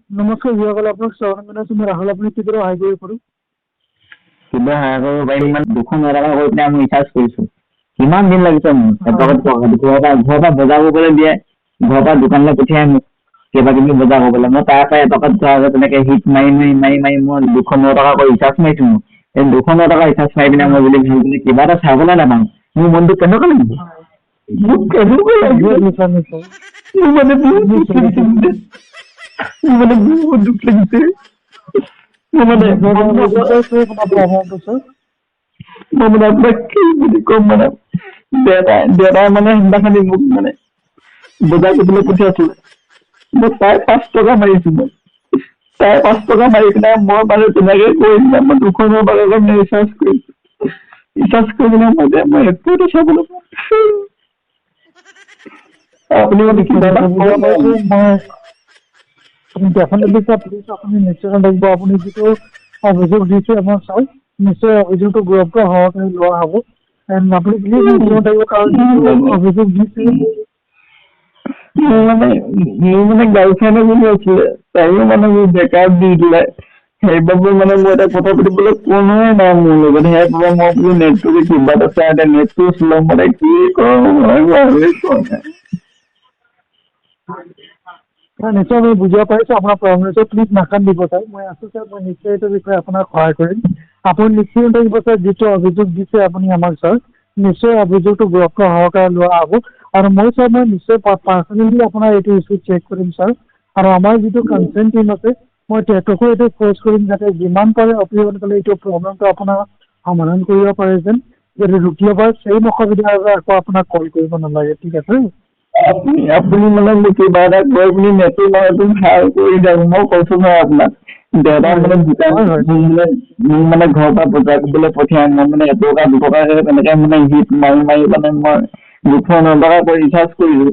নমস্কাৰ যিসকলে আপোনাক স্বাগতম জনাইছোঁ। মই ৰাহুল, আপুনি কি দৰে সহায় কৰিব পাৰোঁ? কিবা সহায় কৰিব পাৰিম মানে 200 টকা কৰি পেলাই মই ৰিচাৰ্জ কৰিছোঁ। কিমান দিন লাগিছে মোৰ ঘৰৰ পৰা বজাৰ কৰিবলৈ দিয়ে, ঘৰৰ পৰা দোকানলৈ পঠিয়াই মোক কিবা কিবি বজাৰ কৰিবলৈ। মই তাৰ পৰা এটকাত তেনেকে হিট মাৰি মাৰি মাৰি মাৰি মই 209 টকা কৰি ৰিচাৰ্জ মাৰিছোঁ। মই এই 209 টকা ৰিচাৰ্জ মাৰি পিনে মই বুলি ভাবি পিনে কিবা এটা চাবলৈ নাপাওঁ, মোৰ মনটো কেনেকুৱা লাগিব? মোক কেনেকুৱা লাগিব? মোৰ মানে বহুত দুখ লাগিছে, বহুত দুখ লাগিছে। মই মানে আপোনাক কি বুলি ক'ম মানে, দেউতাই মানে সেইদিনাখনি মোক মানে বজাৰ কৰিবলৈ পঠিয়াইছিলে। মই প্ৰায় 5 টকা মাৰিছোঁ। মই প্ৰায় 5 টকা মাৰি পিনে মই মানে তেনেকে কৰি পিনে মই 209 টকা ৰিচাৰ্জ কৰিছোঁ। ৰিচাৰ্জ কৰি পিনে মই একোটো চাবলৈ পোৱা আপুনি মানে কিবা এটা আপুনি নিশ্চয় লাগিব। আপুনি যিটো অভিযোগ দিছে আমাক চাই নিশ্চয় অভিযোগটো গুৰুত্ব সহকাৰে লোৱা হ'ব। আপুনি প্লিজ নিশ্চয় থাকিব, কাৰণ অভিযোগ দিছে মোৰ মানে গাৰ্লফ্ৰেণ্ড এজনী আছিলে, তাইও মানে মোৰ বেকআপ দি দিলে। সেইবাবে মানে মই এতিয়া কথা পাতিবলৈ কোনোৱে নাই মোৰ লগত। সেইবাবে মই বোলো নেটটোকে কিবা এটা চাই এতিয়া নেটটো চলাম, মানে কি কৰোঁ মই ভাবি পোৱা নাই। নিশ্চয় আমি বুজিব পাৰিছোঁ আপোনাৰ প্ৰব্লেমটো। প্লিজ নাকান্দিব ছাৰ, মই আছোঁ ছাৰ, মই নিশ্চয় এইটো বিষয়ে আপোনাক সহায় কৰিম। আপুনি নিশ্চয় থাকিব ছাৰ, যিটো অভিযোগ দিছে আপুনি আমাক ছাৰ, নিশ্চয় অভিযোগটো গুৰুত্ব সহকাৰে লোৱা হ'ব। আৰু মই নিশ্চয় পাৰ্চনেলি আপোনাৰ এইটো ইছ্যু চেক কৰিম ছাৰ। আৰু আমাৰ যিটো কনচাৰ্ণ টিম আছে, মই তেখেতকো এইটো ফ'ৰ্চ কৰিম যাতে যিমান পাৰে অতি সোনকালে এইটো প্ৰব্লেমটো আপোনাৰ সমাধান কৰিব পাৰে যেন, যাতে দ্বিতীয়বাৰ চেম অসুবিধাৰ বাবে আকৌ আপোনাক কল কৰিব নালাগে। ঠিক আছে? আপুনি মানে মোক কিবা এটা কৈ পিনি নেটটো মানে ভাল কৰি দিয়ক। মই কৈছোঁ নহয় আপোনাক, দেউতাই মানে দোকান মোক মানে ঘৰৰ পৰা বজাৰ কৰিবলৈ পঠিয়াই। মই মানে এটকা 2 টকা তেনেকে মানে হিট মাৰি মাৰি মানে মই 209 টকা কৰি ৰিচাৰ্জ কৰিলোঁ।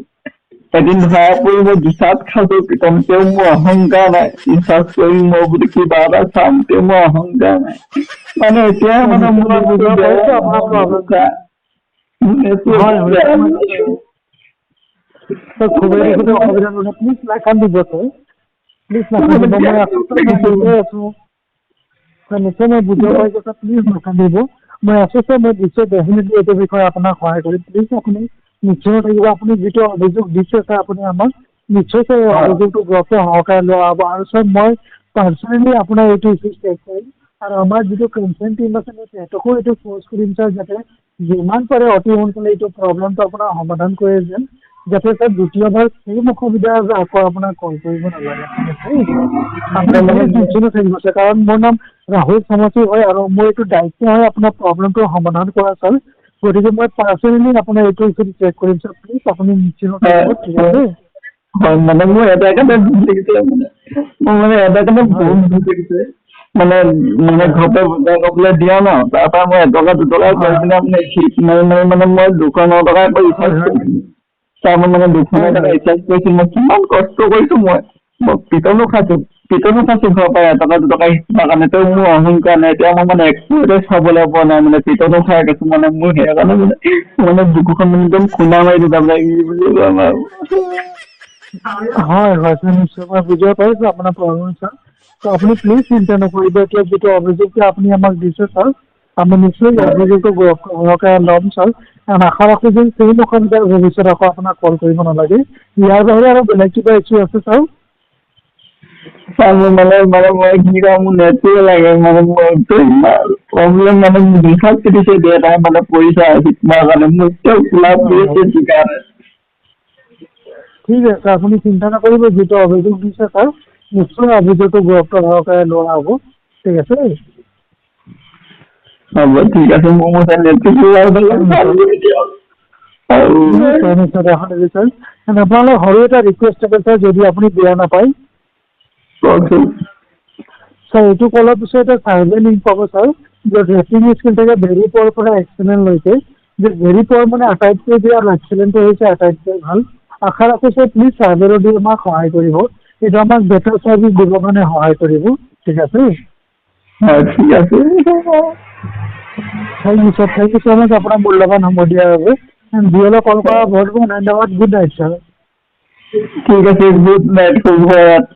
এদিন ধৰা পৰি মই ৰিচাৰ্জ খাইছোঁ, তেও মোৰ অহংকাৰ নাই। ৰিচাৰ্জ কৰি মই বুলি কিবা এটা চাম, তেও মোৰ অহংকাৰ নাই। মানে এতিয়া মানে মোৰ খুবেই অসুবিধা নহয়, প্লিজ নাকান্দিব ছাৰ, প্লিজ নাকান্দিব। মই আছোঁ ছাৰ, মই নিশ্চয় আছোঁ ছাৰ, নিশ্চয় মই বুজিব পাৰিছোঁ ছাৰ, প্লিজ নাকান্দিব। মই আছোঁ ছাৰ, মই নিশ্চয় ডেফিনেটলি এইটো বিষয়ে আপোনাক সহায় কৰিম। প্লিজ আপুনি নিশ্চয় থাকিব। আপুনি যিটো অভিযোগ দিছে ছাৰ, আপুনি আমাক নিশ্চয় ছাৰ অভিযোগটো গুৰুত্ব সহকাৰে লোৱা হ'ব। আৰু ছাৰ মই পাৰ্চনেলি আপোনাৰ এইটো ইছ্যু চেক কৰিম। আৰু আমাৰ যিটো কনচাৰ্ণ টিম আছে, মই তেখেতকো এইটো ফ'ৰ্চ কৰিম ছাৰ, যাতে যিমান পাৰে অতি সোনকালে এইটো প্ৰব্লেমটো আপোনাৰ সমাধান কৰে যেন, যাতে ছাৰ দ্বিতীয়বাৰ চেম অসুবিধা আকৌ আপোনাক কল কৰিব নালাগে। ঠিক আছে? আপোনাৰ মানে নিশ্চয় থাকিব ছাৰ, কাৰণ মোৰ নাম ৰাহুল চামাচি হয় আৰু মোৰ এইটো দায়িত্ব হয় আপোনাৰ প্ৰব্লেমটো সমাধান কৰা ছাৰ। গতিকে মই পাৰ্চনেলি আপোনাৰ এইটো ইছ্যু চেক কৰিম ছাৰ, প্লিজ আপুনি নিশ্চিন্ত থাকিব। ঠিক আছে? হয়, মানে মোৰ এটা কাৰণে দুখ লাগিছে, মোৰ মানে এটা কাৰণে বহুত দুখ লাগিছে। মানে ঘৰৰ পৰা বজাৰ কৰিবলৈ দিয়া ন, তাৰ পৰা মই এটকা 2 টকা কৰি পিনে মানে হিট মাৰি মাৰি মানে মই 209 টকা কৰি ৰিচাৰ্জ কৰিছোঁ। তাৰ মানে 209 টকা ৰিচাৰ্জ কৰিছোঁ। মই কিমান কষ্ট কৰিছোঁ, মই পিটনো খাইছোঁ ঘৰৰ পৰা এটকা 2 টকা হিচাপৰ কাৰণে। তেওঁ মোৰ অহংকাৰ নাই, এতিয়া মই মানে একো এটা চাবলৈ পোৱা নাই, মানে পিটনো খাই গৈছোঁ। মানে মোৰ সেইকাৰণে মানে বুকুখন একদম খুন্দা মাৰি দিছে আপোনাক কি বুলি ক'ম আৰু। হয় হয় ছাৰ, নিশ্চয় মই বুজিব পাৰিছোঁ আপোনাৰ প্ৰব্লেম ছাৰ। ত' আপুনি প্লিজ চিন্তা নকৰিব। এতিয়া যিটো অভিযোগটো আপুনি আমাক দিছে ছাৰ, আমি নিশ্চয় অভিযোগটো সহকাৰে ল'ম ছাৰ। আশা ৰাখোঁ যে চেম অসুবিধাৰ ভৱিষ্যত আকৌ আপোনাক কল কৰিব নালাগে। ইয়াৰ বাহিৰে আৰু বেলেগ কিবা ইছ্যু আছে ছাৰ? মই কি কওঁ, মোৰ নেটটোৱে লাগে। মানে মোৰ প্ৰব্লেম মানে ৰিচাৰ্জ কাটিছে দেউতাই মানে পইচা হিট মৰাৰ কাৰণে, মোৰ এতিয়াও খোলা পৰি আছে ঠিকাত। ঠিক আছে, আপুনি চিন্তা নকৰিব। যিটো অভিযোগ দিছে ছাৰ, নিশ্চয় অভিযোগটো গুৰুত্ব সহকাৰে লোৱা হ'ব। ঠিক আছে? হ'ব, ঠিক আছে। মোৰ মতে নেটটো আপোনালোক সৰু এটা ৰিকুৱেষ্ট আছে ছাৰ, যদি আপুনি বেয়া নাপায়। কওকচোন। ছাৰ, এইটো কলৰ পিছত এটা চাৰ্ভে লিংক পাব ছাৰ, য'ত ৰেটিং স্কেল থাকে ভেৰি প'ৰ পৰা এক্সেলেণ্টলৈকে। যে ভেৰি প'ৰ মানে আটাইতকৈ বেয়া আৰু এক্সেলেণ্টটো হৈছে আটাইতকৈ ভাল। আশা ৰাখোঁ ছাৰ, প্লিজ চাৰ্ভেটো দি আমাক সহায় কৰিব। এইটো আমাক বেটাৰ চাৰ্ভিচ দিবৰ কাৰণে সহায় কৰিব। ঠিক আছে? ঠিক আছে। Thank you sir, thank you so' much আপোনাৰ মূল্যৱান সময় দিয়াৰ বাবে। বিয়লৈ কল কৰা বহুত বহুত ধন্যবাদ। Good night sir. ঠিক আছে, গুড নাইট, শুভ ৰাত্ৰি।